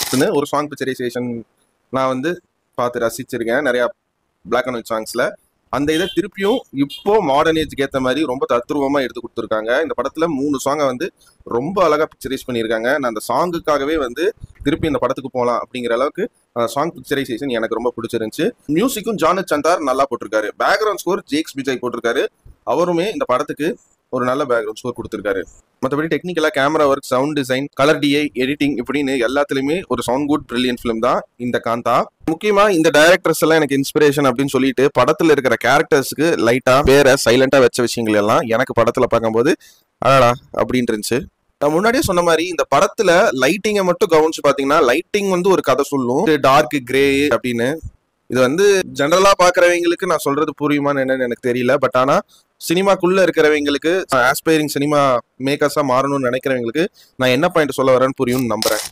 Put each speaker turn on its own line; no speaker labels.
பெஸ்ட்னு ஒரு song picturisation நான் வந்து பார்த்து ரசிச்சிருக்கேன் நிறையா பிளாக் அண்ட் ஒயிட் சாங்ஸில். அந்த இதை திருப்பியும் இப்போ மாடர்ன் ஏஜ்க்கு ஏற்ற மாதிரி ரொம்ப தத்ரூபமாக எடுத்து கொடுத்துருக்காங்க. இந்த படத்தில் 3 சாங்கை வந்து ரொம்ப அழகாக பிக்சரைஸ் பண்ணியிருக்காங்க. நான் அந்த சாங்குக்காகவே வந்து திருப்பி இந்த படத்துக்கு போகலாம் அப்படிங்கிற அளவுக்கு சாங் பிக்சரைசேஷன் எனக்கு ரொம்ப பிடிச்சிருந்துச்சு. மியூசிக்கும் ஜானத் சந்தார் நல்லா போட்டிருக்காரு. பேக்ரவுண்ட் ஸ்கோர் ஜேக்ஸ் விஜய் போட்டிருக்காரு. அவருமே இந்த படத்துக்கு ஒரு நல்ல பேக்ரவுண்ட் ஸ்கோர் கொடுத்துருக்காரு. மற்றபடி டெக்னிக்கலாக camera work, sound design, colour DI, editing இப்படின்னு எல்லாத்துலேயுமே ஒரு சவுண்ட் குட் பிரில்லியன்ட் ஃபிலிம் தான் இந்த காந்தா. முக்கியமாக இந்த டைரக்டர்ஸ் எல்லாம் எனக்கு இன்ஸ்பிரேஷன் அப்படின்னு சொல்லிட்டு படத்தில் இருக்கிற கேரக்டர்ஸ்க்கு லைட்டாக வேற சைலண்டாக வச்ச விஷயங்கள் எல்லாம் எனக்கு படத்தில் பார்க்கும்போது அடடா அப்படின்னு இருந்துச்சு. நான் முன்னாடியே சொன்ன மாதிரி இந்த படத்துல லைட்டிங்கை மட்டும் கவனிச்சு பாத்தீங்கன்னா லைட்டிங் வந்து ஒரு கதை சொல்லும். டார்க் கிரே அப்படின்னு இது வந்து ஜெனரலா பாக்குறவங்களுக்கு நான் சொல்றது புரியுமான்னு என்னன்னு எனக்கு தெரியல. பட் ஆனா சினிமாக்குள்ள இருக்கிறவங்களுக்கு, ஆஸ்பைரிங் சினிமா மேக்கர்ஸா மாறணும்னு நினைக்கிறவங்களுக்கு நான் என்ன பாயிண்ட் சொல்ல வரேன்னு புரியும்னு நம்புறேன்.